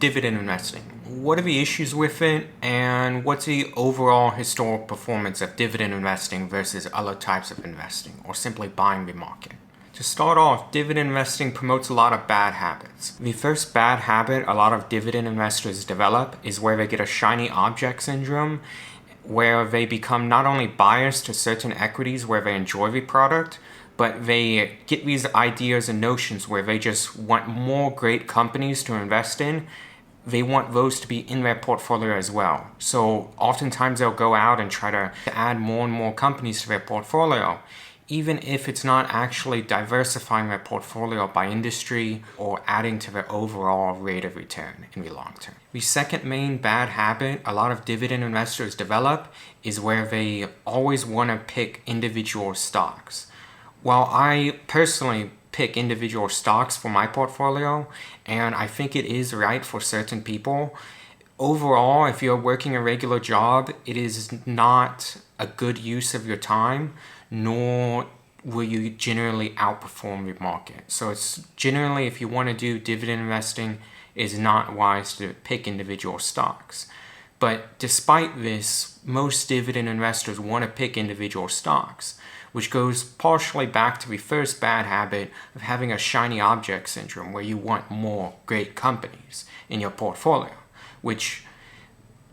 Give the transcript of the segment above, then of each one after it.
dividend investing. What are the issues with it, and what's the overall historical performance of dividend investing versus other types of investing, or simply buying the market? To start off, dividend investing promotes a lot of bad habits. The first bad habit a lot of dividend investors develop is where they get a shiny object syndrome, where they become not only biased to certain equities where they enjoy the product, but they get these ideas and notions where they just want more great companies to invest in. They want those to be in their portfolio as well. So oftentimes they'll go out and try to add more and more companies to their portfolio, even if it's not actually diversifying their portfolio by industry or adding to their overall rate of return in the long term. The second main bad habit a lot of dividend investors develop is where they always want to pick individual stocks. While I personally pick individual stocks for my portfolio, and I think it is right for certain people, overall, if you're working a regular job, it is not a good use of your time, nor will you generally outperform the market. So it's generally, if you want to do dividend investing, it's not wise to pick individual stocks. But despite this, most dividend investors want to pick individual stocks, which goes partially back to the first bad habit of having a shiny object syndrome, where you want more great companies in your portfolio, which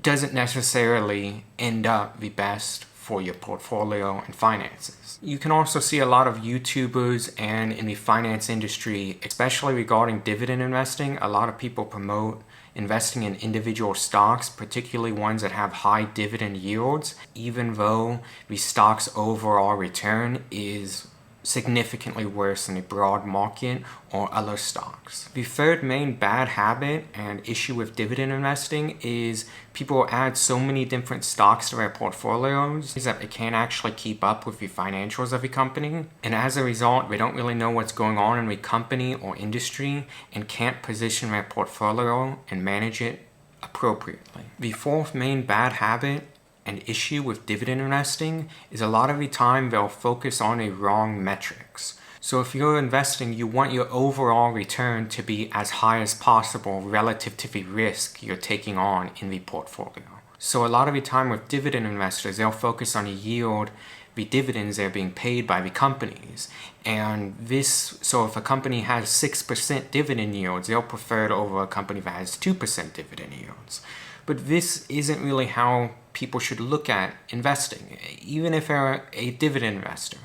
doesn't necessarily end up the best for your portfolio and finances. You can also see a lot of YouTubers and in the finance industry, especially regarding dividend investing, a lot of people promote investing in individual stocks, particularly ones that have high dividend yields, even though the stock's overall return is significantly worse than the broad market or other stocks. The third main bad habit and issue with dividend investing is people add so many different stocks to their portfolios that they can't actually keep up with the financials of a company, and as a result they don't really know what's going on in the company or industry and can't position their portfolio and manage it appropriately. The fourth main bad habit and issue with dividend investing is a lot of the time they'll focus on the wrong metrics. So if you're investing, you want your overall return to be as high as possible relative to the risk you're taking on in the portfolio. So a lot of the time with dividend investors, they'll focus on the yield, the dividends they're being paid by the companies. And so if a company has 6% dividend yields, they'll prefer it over a company that has 2% dividend yields. But this isn't really how people should look at investing. Even if they're a dividend investor,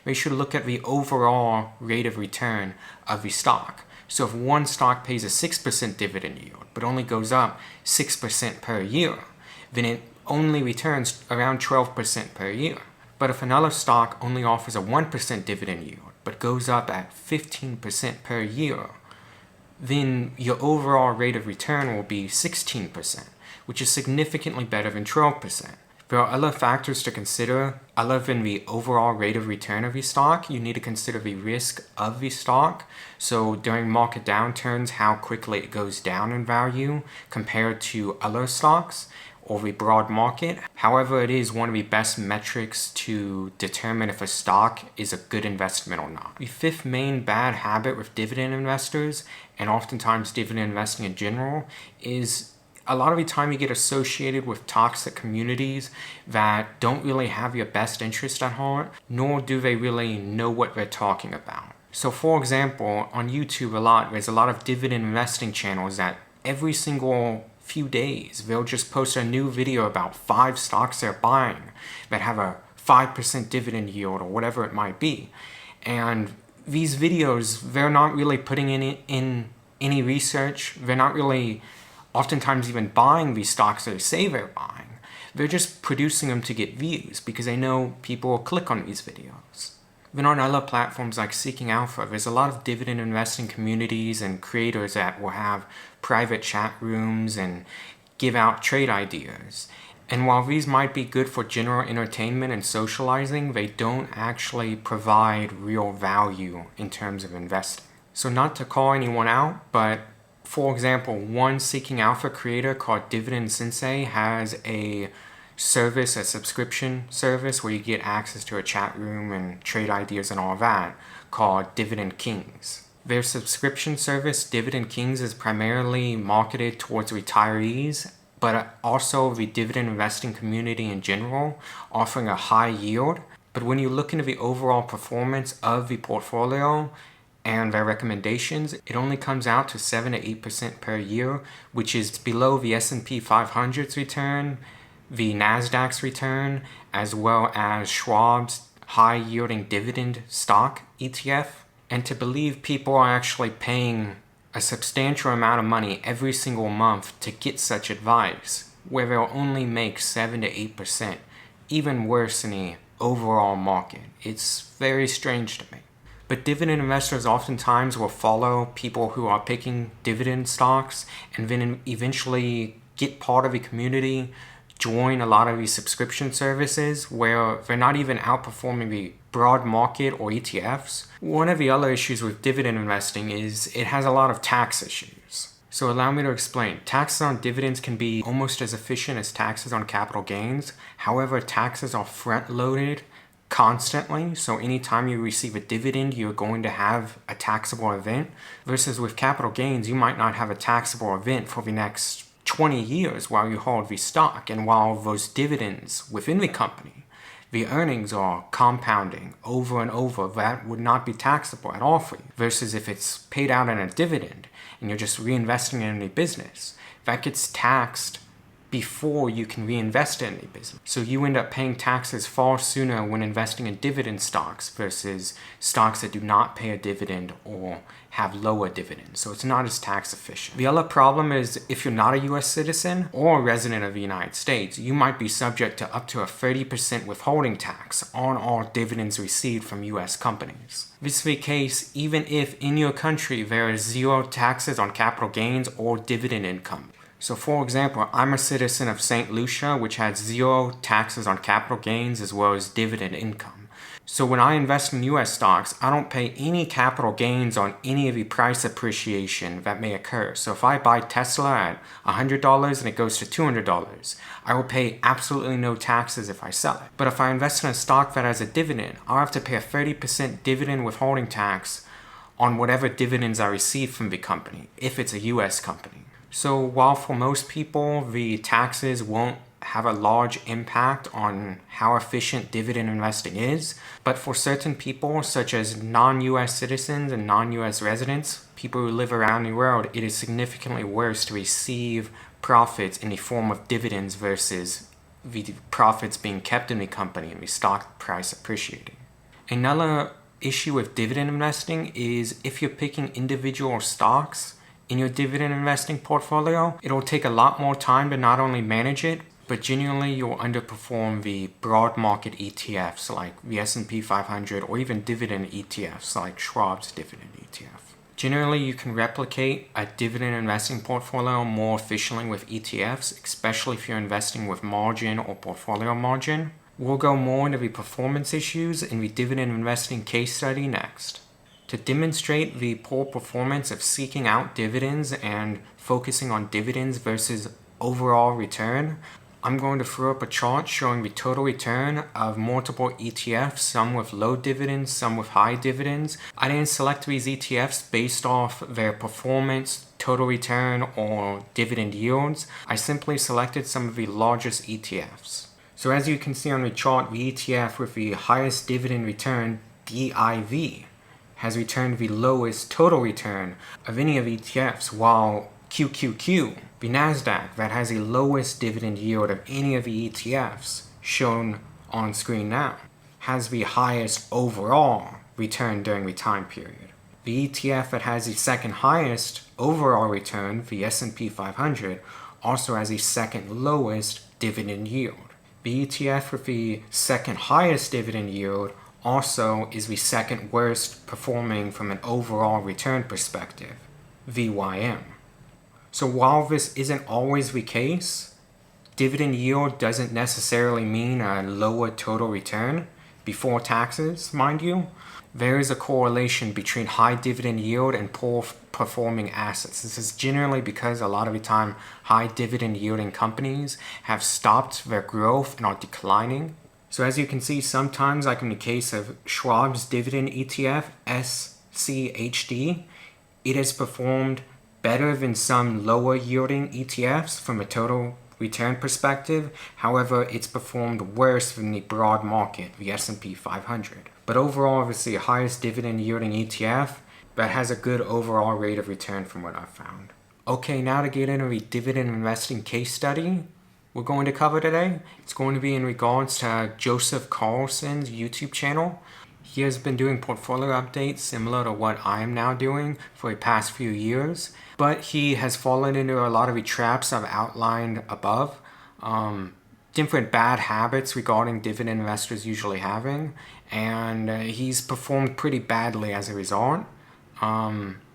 they should look at the overall rate of return of the stock. So if one stock pays a 6% dividend yield, but only goes up 6% per year, then it only returns around 12% per year. But if another stock only offers a 1% dividend yield, but goes up at 15% per year, then your overall rate of return will be 16%. Which is significantly better than 12%. There are other factors to consider other than the overall rate of return of the stock. You need to consider the risk of the stock. So during market downturns, how quickly it goes down in value compared to other stocks or the broad market. However, it is one of the best metrics to determine if a stock is a good investment or not. The fifth main bad habit with dividend investors, and oftentimes dividend investing in general, is a lot of the time you get associated with toxic communities that don't really have your best interest at heart, nor do they really know what they're talking about. So for example, on YouTube there's a lot of dividend investing channels that every single few days, they'll just post a new video about 5 stocks they're buying that have a 5% dividend yield or whatever it might be. And these videos, they're not really putting in any research. They're not really oftentimes even buying these stocks they say they're buying. They're just producing them to get views because they know people will click on these videos. Then on other platforms like Seeking Alpha, there's a lot of dividend investing communities and creators that will have private chat rooms and give out trade ideas. And while these might be good for general entertainment and socializing, they don't actually provide real value in terms of investing. So not to call anyone out, but for example, one Seeking Alpha creator called Dividend Sensei has a subscription service where you get access to a chat room and trade ideas and all that, called Dividend Kings. Their subscription service, Dividend Kings, is primarily marketed towards retirees, but also the dividend investing community in general, offering a high yield. But when you look into the overall performance of the portfolio and their recommendations, it only comes out to 7 to 8% per year, which is below the S&P 500's return, the Nasdaq's return, as well as Schwab's high-yielding dividend stock ETF. And to believe people are actually paying a substantial amount of money every single month to get such advice, where they'll only make 7 to 8%, even worse in the overall market. It's very strange to me. But dividend investors oftentimes will follow people who are picking dividend stocks and then eventually get part of the community, join a lot of these subscription services where they're not even outperforming the broad market or ETFs. One of the other issues with dividend investing is it has a lot of tax issues. So allow me to explain. Taxes on dividends can be almost as efficient as taxes on capital gains. However, taxes are front-loaded constantly, so anytime you receive a dividend, you're going to have a taxable event, versus with capital gains, you might not have a taxable event for the next 20 years while you hold the stock, and while those dividends within the company, the earnings are compounding over and over, that would not be taxable at all for you. Versus if it's paid out in a dividend and you're just reinvesting in any business, that gets taxed before you can reinvest in any business. So you end up paying taxes far sooner when investing in dividend stocks versus stocks that do not pay a dividend or have lower dividends. So it's not as tax efficient. The other problem is if you're not a US citizen or a resident of the United States, you might be subject to up to a 30% withholding tax on all dividends received from US companies. This is the case even if in your country there are zero taxes on capital gains or dividend income. So for example, I'm a citizen of St. Lucia, which has zero taxes on capital gains as well as dividend income. So when I invest in US stocks, I don't pay any capital gains on any of the price appreciation that may occur. So if I buy Tesla at $100 and it goes to $200, I will pay absolutely no taxes if I sell it. But if I invest in a stock that has a dividend, I'll have to pay a 30% dividend withholding tax on whatever dividends I receive from the company, if it's a US company. So while for most people the taxes won't have a large impact on how efficient dividend investing is, but for certain people such as non-US citizens and non-US residents, people who live around the world, it is significantly worse to receive profits in the form of dividends versus the profits being kept in the company and the stock price appreciating. Another issue with dividend investing is if you're picking individual stocks in your dividend investing portfolio, it'll take a lot more time to not only manage it, but genuinely you'll underperform the broad market ETFs like the S&P 500 or even dividend ETFs like Schwab's dividend ETF. Generally, you can replicate a dividend investing portfolio more efficiently with ETFs, especially if you're investing with margin or portfolio margin. We'll go more into the performance issues in the dividend investing case study next. To demonstrate the poor performance of seeking out dividends and focusing on dividends versus overall return, I'm going to throw up a chart showing the total return of multiple ETFs, some with low dividends, some with high dividends. I didn't select these ETFs based off their performance, total return, or dividend yields. I simply selected some of the largest ETFs. So as you can see on the chart, the ETF with the highest dividend return, DIV, has returned the lowest total return of any of ETFs, while QQQ, the Nasdaq, that has the lowest dividend yield of any of the ETFs shown on screen now, has the highest overall return during the time period. The ETF that has the second highest overall return, the S&P 500, also has the second lowest dividend yield. The ETF with the second highest dividend yield also is the second worst performing from an overall return perspective, VYM. So while this isn't always the case, dividend yield doesn't necessarily mean a lower total return, before taxes, mind you. There is a correlation between high dividend yield and poor performing assets. This is generally because a lot of the time high dividend yielding companies have stopped their growth and are declining. So as you can see, sometimes, like in the case of Schwab's dividend ETF, SCHD, It has performed better than some lower yielding ETFs from a total return perspective. However, it's performed worse than the broad market, the S&P 500. But overall, obviously, the highest dividend yielding ETF that has a good overall rate of return from what I've found. Okay, now to get into the dividend investing case study we're going to cover today. It's going to be in regards to Joseph Carlson's YouTube channel. He has been doing portfolio updates similar to what I am now doing for the past few years, but he has fallen into a lot of the traps I've outlined above. Different bad habits regarding dividend investors usually having, and he's performed pretty badly as a result.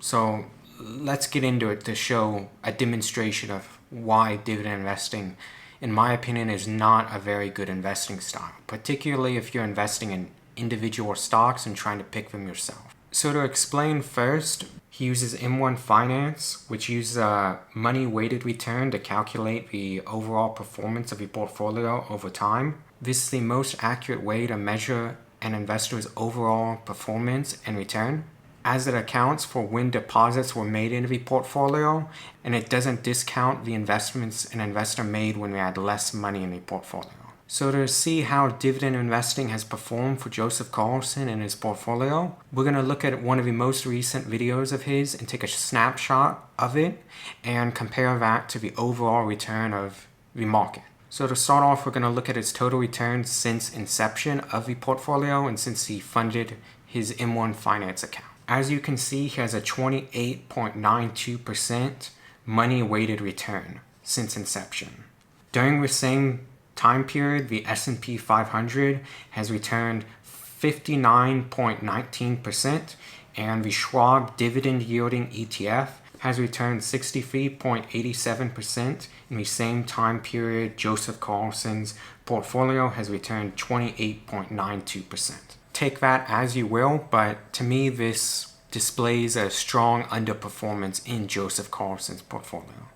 So let's get into it to show a demonstration of why dividend investing, in my opinion, is not a very good investing style, particularly if you're investing in individual stocks and trying to pick them yourself. So to explain first, he uses M1 Finance, which uses a money-weighted return to calculate the overall performance of your portfolio over time. This is the most accurate way to measure an investor's overall performance and return, as it accounts for when deposits were made into the portfolio, and it doesn't discount the investments an investor made when they had less money in the portfolio. So to see how dividend investing has performed for Joseph Carlson and his portfolio, we're going to look at one of the most recent videos of his and take a snapshot of it and compare that to the overall return of the market. So to start off, we're going to look at his total return since inception of the portfolio and since he funded his M1 Finance account. As you can see, he has a 28.92% money-weighted return since inception. During the same time period, the S&P 500 has returned 59.19%, and the Schwab dividend yielding ETF has returned 63.87%. In the same time period, Joseph Carlson's portfolio has returned 28.92%. Take that as you will, but to me this displays a strong underperformance in Joseph Carlson's portfolio.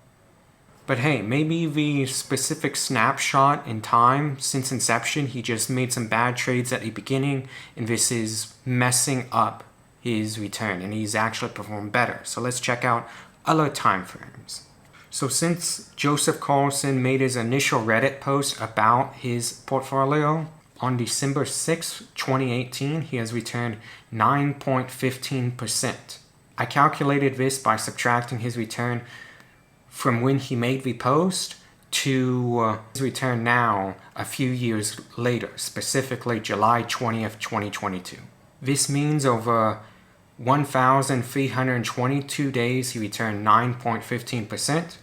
But hey, maybe the specific snapshot in time since inception, he just made some bad trades at the beginning and this is messing up his return and he's actually performed better. So let's check out other time frames. So since Joseph Carlson made his initial Reddit post about his portfolio, on December 6, 2018, he has returned 9.15%. I calculated this by subtracting his return from when he made the post to his return now a few years later, specifically July 20th, 2022. This means over 1,322 days he returned 9.15%,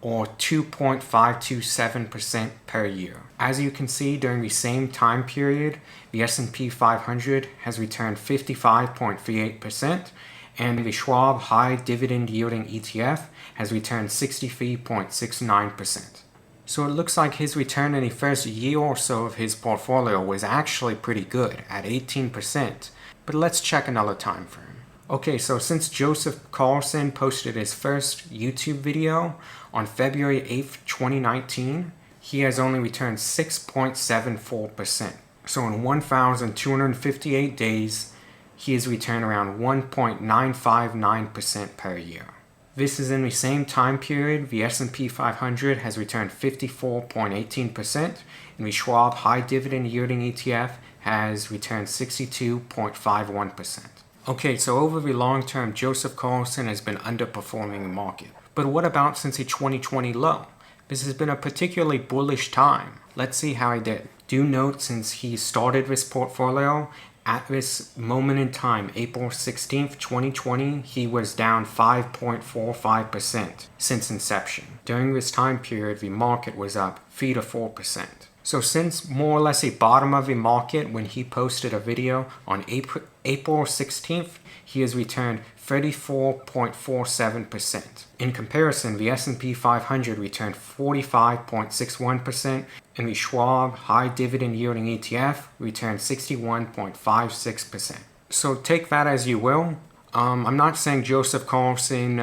or 2.527% per year. As you can see, during the same time period, the S&P 500 has returned 55.38%, and the Schwab High Dividend Yielding ETF has returned 63.69%. So it looks like his return in the first year or so of his portfolio was actually pretty good at 18%, but let's check another time frame. Okay, so since Joseph Carlson posted his first YouTube video on February 8th, 2019, he has only returned 6.74%. So in 1,258 days, he has returned around 1.959% per year. This is in the same time period, the S&P 500 has returned 54.18%, and the Schwab High Dividend Yielding ETF has returned 62.51%. Okay, so over the long term, Joseph Carlson has been underperforming the market. But what about since the 2020 low? This has been a particularly bullish time. Let's see how he did. Do note, since he started this portfolio, at this moment in time, April 16th, 2020, he was down 5.45% since inception. During this time period, the market was up 3 to 4%. So since more or less the bottom of the market when he posted a video on April 16th, he has returned 34.47%. In comparison, the S&P 500 returned 45.61%, and the Schwab High Dividend Yielding ETF returned 61.56%. So take that as you will. I'm not saying Joseph Carlson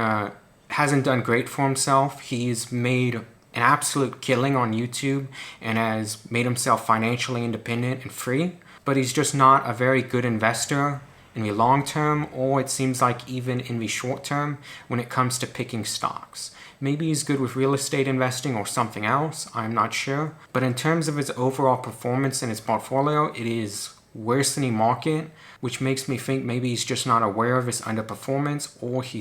hasn't done great for himself. He's made an absolute killing on YouTube and has made himself financially independent and free, but he's just not a very good investor, in the long term, or it seems like even in the short term when it comes to picking stocks. Maybe he's good with real estate investing or something else, I'm not sure. But in terms of his overall performance in his portfolio, it is worse than the market, which makes me think maybe he's just not aware of his underperformance, or he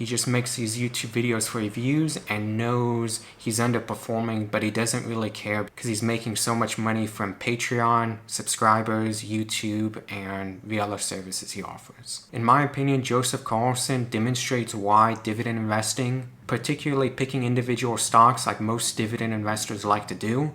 just makes these YouTube videos for reviews and knows he's underperforming, but he doesn't really care because he's making so much money from Patreon, subscribers, YouTube, and the other services he offers. In my opinion, Joseph Carlson demonstrates why dividend investing, particularly picking individual stocks like most dividend investors like to do,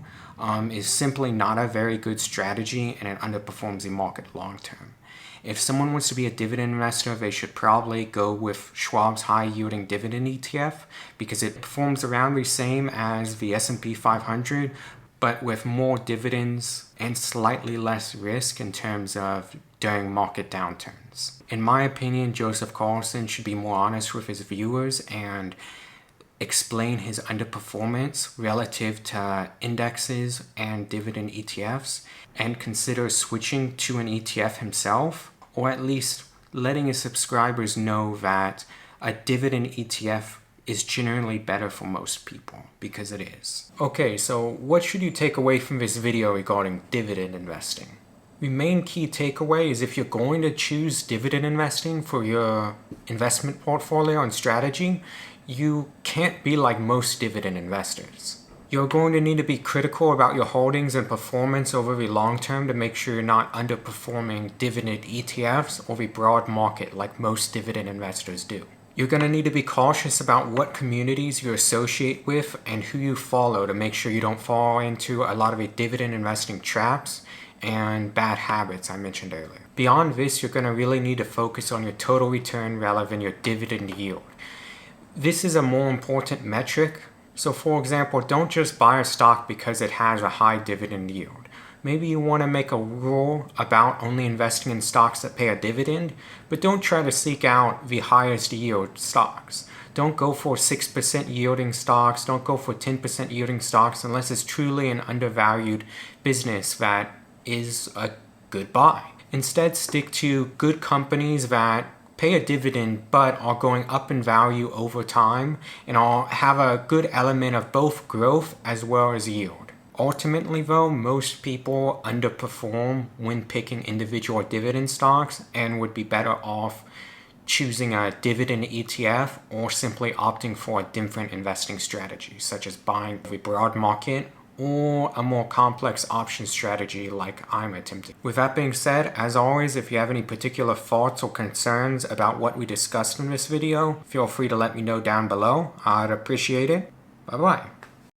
is simply not a very good strategy, and it underperforms the market long term. If someone wants to be a dividend investor, they should probably go with Schwab's high-yielding dividend ETF because it performs around the same as the S&P 500, but with more dividends and slightly less risk in terms of during market downturns. In my opinion, Joseph Carlson should be more honest with his viewers and explain his underperformance relative to indexes and dividend ETFs, and consider switching to an ETF himself, or at least letting his subscribers know that a dividend ETF is generally better for most people, because it is. Okay, so what should you take away from this video regarding dividend investing? The main key takeaway is if you're going to choose dividend investing for your investment portfolio and strategy, you can't be like most dividend investors. You're going to need to be critical about your holdings and performance over the long term to make sure you're not underperforming dividend ETFs or the broad market like most dividend investors do. You're going to need to be cautious about what communities you associate with and who you follow to make sure you don't fall into a lot of the dividend investing traps and bad habits I mentioned earlier. Beyond this, you're going to really need to focus on your total return rather than your dividend yield. This is a more important metric. So for example, don't just buy a stock because it has a high dividend yield. Maybe you want to make a rule about only investing in stocks that pay a dividend, but don't try to seek out the highest yield stocks. Don't go for 6% yielding stocks, don't go for 10% yielding stocks unless it's truly an undervalued business that is a good buy. Instead, stick to good companies that pay a dividend but are going up in value over time and have a good element of both growth as well as yield. Ultimately though, most people underperform when picking individual dividend stocks and would be better off choosing a dividend ETF or simply opting for a different investing strategy, such as buying the broad market or a more complex option strategy like I'm attempting. With that being said, as always, if you have any particular thoughts or concerns about what we discussed in this video, feel free to let me know down below. I'd appreciate it. Bye-bye.